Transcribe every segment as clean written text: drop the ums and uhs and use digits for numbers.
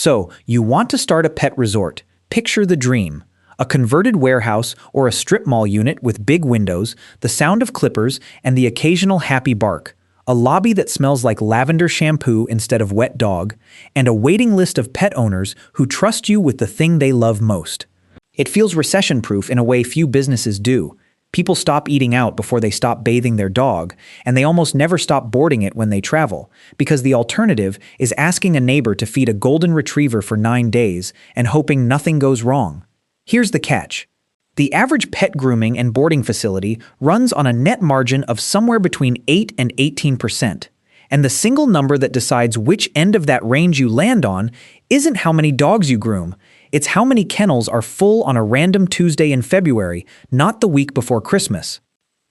So, you want to start a pet resort. Picture the dream. A converted warehouse or a strip mall unit with big windows, the sound of clippers, and the occasional happy bark. A lobby that smells like lavender shampoo instead of wet dog, and a waiting list of pet owners who trust you with the thing they love most. It feels recession-proof in a way few businesses do. People stop eating out before they stop bathing their dog, and they almost never stop boarding it when they travel, because the alternative is asking a neighbor to feed a golden retriever for 9 days and hoping nothing goes wrong. Here's the catch. The average pet grooming and boarding facility runs on a net margin of somewhere between 8 and 18%, and the single number that decides which end of that range you land on isn't how many dogs you groom. It's how many kennels are full on a random Tuesday in February, not the week before Christmas.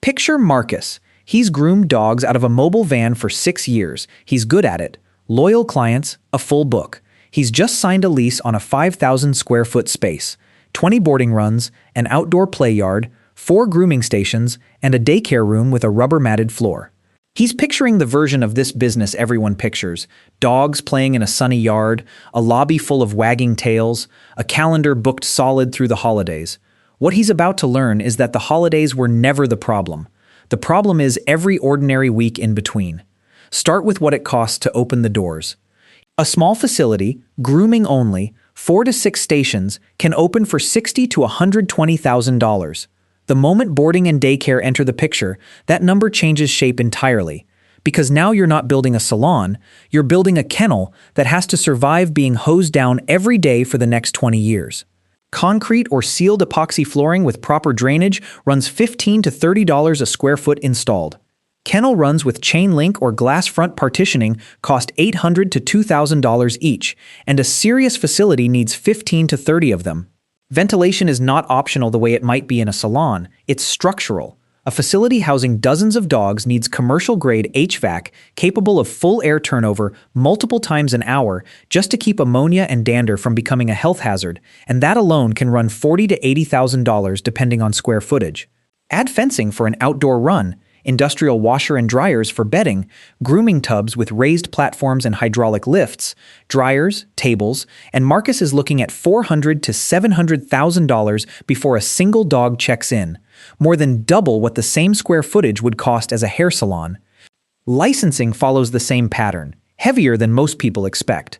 Picture Marcus. He's groomed dogs out of a mobile van for 6 years. He's good at it. Loyal clients, a full book. He's just signed a lease on a 5,000 square foot space, 20 boarding runs, an outdoor play yard, 4 grooming stations, and a daycare room with a rubber-matted floor. He's picturing the version of this business everyone pictures: dogs playing in a sunny yard, a lobby full of wagging tails, a calendar booked solid through the holidays. What he's about to learn is that the holidays were never the problem. The problem is every ordinary week in between. Start with what it costs to open the doors. A small facility, grooming only, 4 to 6 stations, can open for $60,000 to $120,000. The moment boarding and daycare enter the picture, that number changes shape entirely. Because now you're not building a salon, you're building a kennel that has to survive being hosed down every day for the next 20 years. Concrete or sealed epoxy flooring with proper drainage runs $15 to $30 a square foot installed. Kennel runs with chain link or glass front partitioning cost $800 to $2,000 each, and a serious facility needs 15 to 30 of them. Ventilation is not optional the way it might be in a salon, it's structural. A facility housing dozens of dogs needs commercial-grade HVAC capable of full air turnover multiple times an hour just to keep ammonia and dander from becoming a health hazard, and that alone can run $40,000 to $80,000 depending on square footage. Add fencing for an outdoor run, industrial washer and dryers for bedding, grooming tubs with raised platforms and hydraulic lifts, dryers, tables, and Marcus is looking at $400,000 to $700,000 before a single dog checks in, more than double what the same square footage would cost as a hair salon. Licensing follows the same pattern, heavier than most people expect.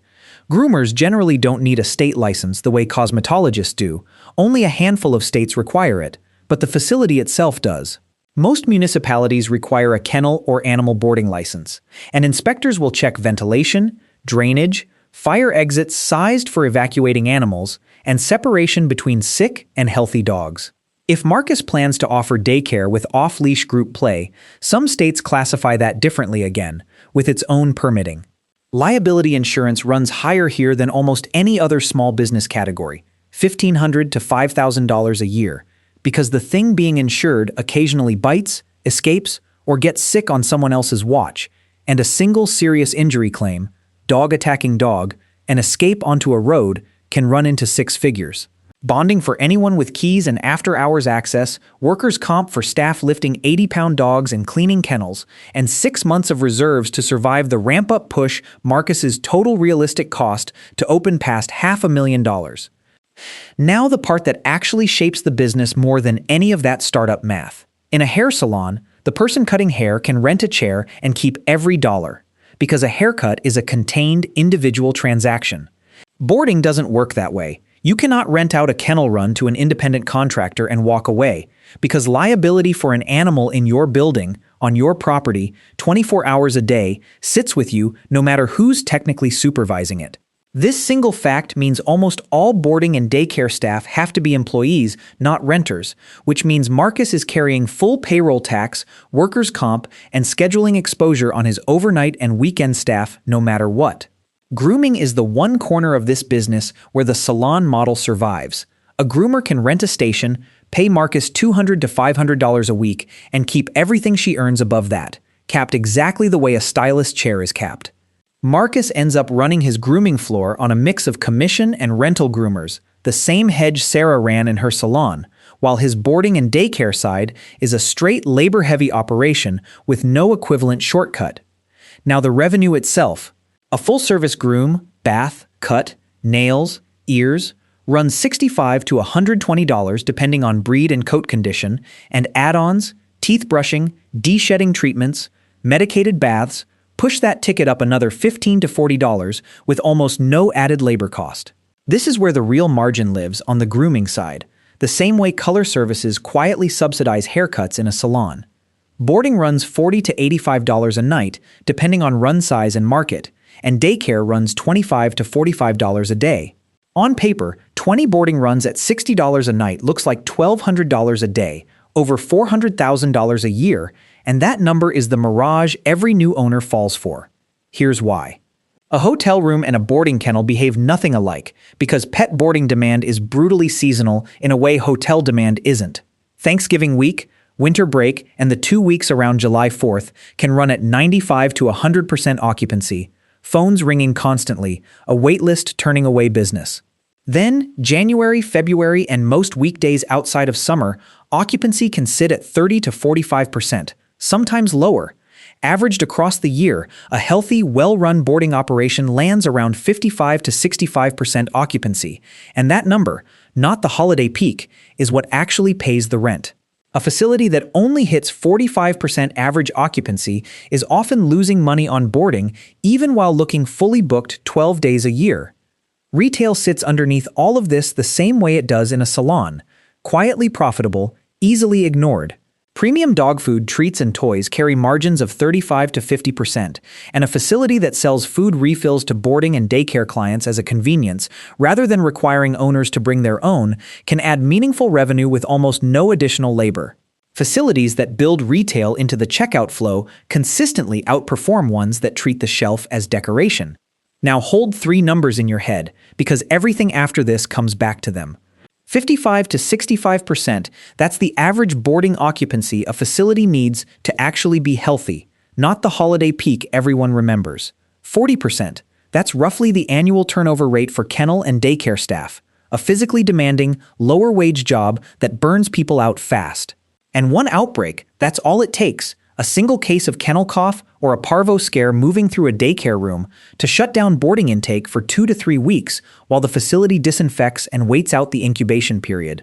Groomers generally don't need a state license the way cosmetologists do. Only a handful of states require it, but the facility itself does. Most municipalities require a kennel or animal boarding license, and inspectors will check ventilation, drainage, fire exits sized for evacuating animals, and separation between sick and healthy dogs. If Marcus plans to offer daycare with off-leash group play, some states classify that differently again, with its own permitting. Liability insurance runs higher here than almost any other small business category, $1,500 to $5,000 a year, because the thing being insured occasionally bites, escapes, or gets sick on someone else's watch, and a single serious injury claim, dog attacking dog, an escape onto a road, can run into 6 figures. Bonding for anyone with keys and after-hours access, workers' comp for staff lifting 80-pound dogs and cleaning kennels, and 6 months of reserves to survive the ramp-up push Marcus's total realistic cost to open past $500,000. Now the part that actually shapes the business more than any of that startup math. In a hair salon, the person cutting hair can rent a chair and keep every dollar, because a haircut is a contained, individual transaction. Boarding doesn't work that way. You cannot rent out a kennel run to an independent contractor and walk away, because liability for an animal in your building, on your property, 24 hours a day, sits with you no matter who's technically supervising it. This single fact means almost all boarding and daycare staff have to be employees, not renters, which means Marcus is carrying full payroll tax, workers' comp, and scheduling exposure on his overnight and weekend staff no matter what. Grooming is the one corner of this business where the salon model survives. A groomer can rent a station, pay Marcus $200 to $500 a week, and keep everything she earns above that, capped exactly the way a stylist chair is capped. Marcus ends up running his grooming floor on a mix of commission and rental groomers, the same hedge Sarah ran in her salon, while his boarding and daycare side is a straight labor-heavy operation with no equivalent shortcut. Now the revenue itself. A full-service groom, bath, cut, nails, ears, runs $65 to $120 depending on breed and coat condition, and add-ons, teeth brushing, de-shedding treatments, medicated baths, push that ticket up another $15 to $40 with almost no added labor cost. This is where the real margin lives on the grooming side, the same way color services quietly subsidize haircuts in a salon. Boarding runs $40 to $85 a night, depending on run size and market, and daycare runs $25 to $45 a day. On paper, 20 boarding runs at $60 a night looks like $1,200 a day, over $400,000 a year, and that number is the mirage every new owner falls for. Here's why. A hotel room and a boarding kennel behave nothing alike because pet boarding demand is brutally seasonal in a way hotel demand isn't. Thanksgiving week, winter break, and the 2 weeks around July 4th can run at 95 to 100% occupancy, phones ringing constantly, a waitlist turning away business. Then, January, February, and most weekdays outside of summer, occupancy can sit at 30 to 45%, sometimes lower. Averaged across the year, a healthy, well-run boarding operation lands around 55 to 65% occupancy, and that number, not the holiday peak, is what actually pays the rent. A facility that only hits 45% average occupancy is often losing money on boarding even while looking fully booked 12 days a year. Retail sits underneath all of this the same way it does in a salon, quietly profitable, easily ignored. Premium dog food, treats, and toys carry margins of 35 to 50%, and a facility that sells food refills to boarding and daycare clients as a convenience, rather than requiring owners to bring their own, can add meaningful revenue with almost no additional labor. Facilities that build retail into the checkout flow consistently outperform ones that treat the shelf as decoration. Now hold 3 numbers in your head, because everything after this comes back to them. 55 to 65%, that's the average boarding occupancy a facility needs to actually be healthy, not the holiday peak everyone remembers. 40%, that's roughly the annual turnover rate for kennel and daycare staff, a physically demanding, lower-wage job that burns people out fast. And one outbreak, that's all it takes, a single case of kennel cough or a parvo scare moving through a daycare room to shut down boarding intake for 2 to 3 weeks while the facility disinfects and waits out the incubation period.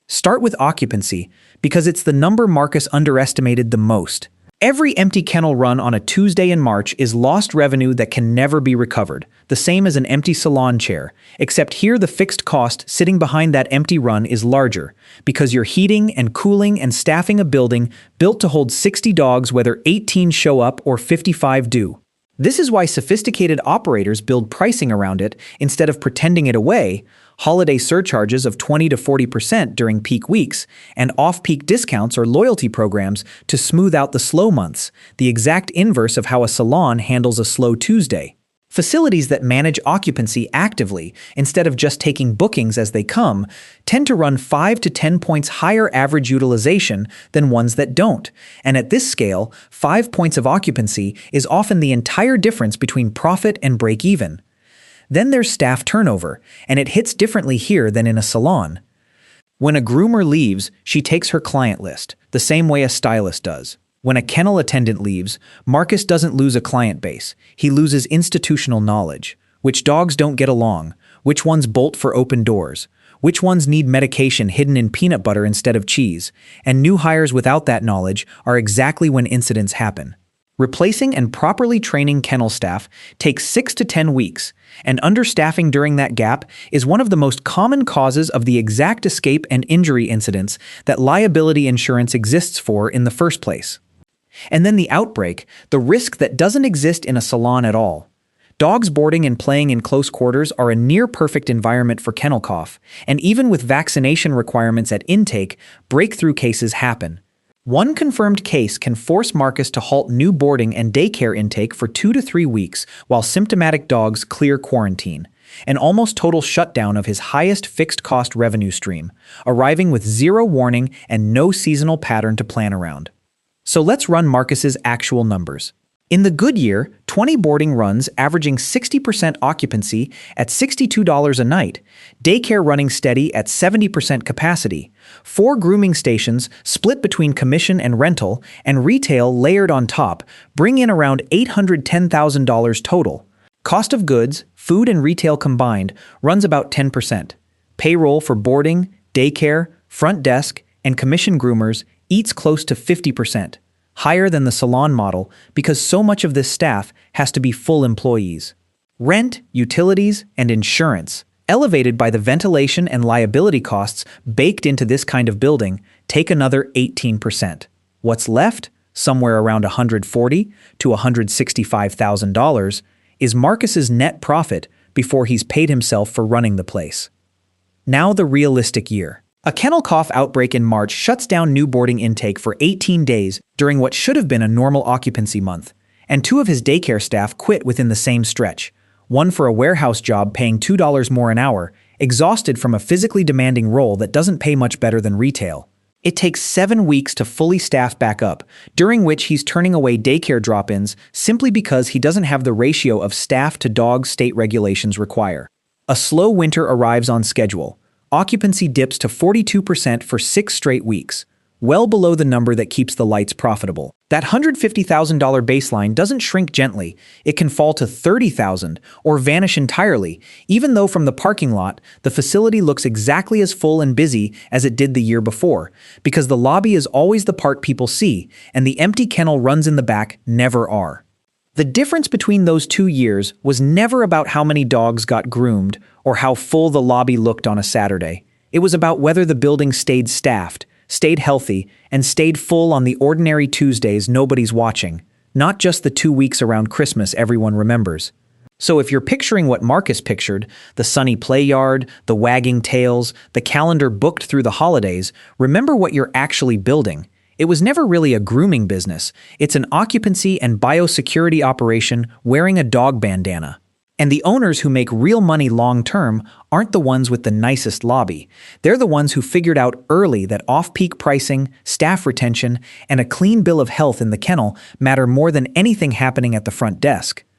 Start with occupancy because it's the number Marcus underestimated the most. Every empty kennel run on a Tuesday in March is lost revenue that can never be recovered, the same as an empty salon chair, except here the fixed cost sitting behind that empty run is larger, because you're heating and cooling and staffing a building built to hold 60 dogs whether 18 show up or 55 do. This is why sophisticated operators build pricing around it instead of pretending it away, holiday surcharges of 20 to 40% during peak weeks, and off-peak discounts or loyalty programs to smooth out the slow months, the exact inverse of how a salon handles a slow Tuesday. Facilities that manage occupancy actively, instead of just taking bookings as they come, tend to run 5 to 10 points higher average utilization than ones that don't. And at this scale, 5 points of occupancy is often the entire difference between profit and break-even. Then there's staff turnover, and it hits differently here than in a salon. When a groomer leaves, she takes her client list, the same way a stylist does. When a kennel attendant leaves, Marcus doesn't lose a client base. He loses institutional knowledge. Which dogs don't get along, which ones bolt for open doors, which ones need medication hidden in peanut butter instead of cheese, and new hires without that knowledge are exactly when incidents happen. Replacing and properly training kennel staff takes 6 to 10 weeks, and understaffing during that gap is one of the most common causes of the exact escape and injury incidents that liability insurance exists for in the first place. And then the outbreak, the risk that doesn't exist in a salon at all. Dogs boarding and playing in close quarters are a near-perfect environment for kennel cough, and even with vaccination requirements at intake, breakthrough cases happen. One confirmed case can force Marcus to halt new boarding and daycare intake for 2 to 3 weeks while symptomatic dogs clear quarantine, an almost total shutdown of his highest fixed-cost revenue stream, arriving with zero warning and no seasonal pattern to plan around. So let's run Marcus's actual numbers. In the good year, 20 boarding runs averaging 60% occupancy at $62 a night, daycare running steady at 70% capacity, 4 grooming stations split between commission and rental, and retail layered on top bring in around $810,000 total. Cost of goods, food and retail combined, runs about 10%. Payroll for boarding, daycare, front desk, and commission groomers eats close to 50%, higher than the salon model because so much of this staff has to be full employees. Rent, utilities, and insurance, elevated by the ventilation and liability costs baked into this kind of building, take another 18%. What's left, somewhere around $140,000 to $165,000, is Marcus's net profit before he's paid himself for running the place. Now the realistic year. A kennel cough outbreak in March shuts down new boarding intake for 18 days during what should have been a normal occupancy month, and 2 of his daycare staff quit within the same stretch, one for a warehouse job paying $2 more an hour, exhausted from a physically demanding role that doesn't pay much better than retail. It takes 7 weeks to fully staff back up, during which he's turning away daycare drop-ins simply because he doesn't have the ratio of staff to dogs state regulations require. A slow winter arrives on schedule. Occupancy dips to 42% for 6 straight weeks, well below the number that keeps the lights profitable. That $150,000 baseline doesn't shrink gently. It can fall to $30,000 or vanish entirely, even though from the parking lot, the facility looks exactly as full and busy as it did the year before, because the lobby is always the part people see, and the empty kennel runs in the back never are. The difference between those 2 years was never about how many dogs got groomed or how full the lobby looked on a Saturday. It was about whether the building stayed staffed, stayed healthy, and stayed full on the ordinary Tuesdays nobody's watching, not just the 2 weeks around Christmas everyone remembers. So if you're picturing what Marcus pictured, the sunny play yard, the wagging tails, the calendar booked through the holidays, remember what you're actually building. It was never really a grooming business. It's an occupancy and biosecurity operation wearing a dog bandana. And the owners who make real money long-term aren't the ones with the nicest lobby. They're the ones who figured out early that off-peak pricing, staff retention, and a clean bill of health in the kennel matter more than anything happening at the front desk.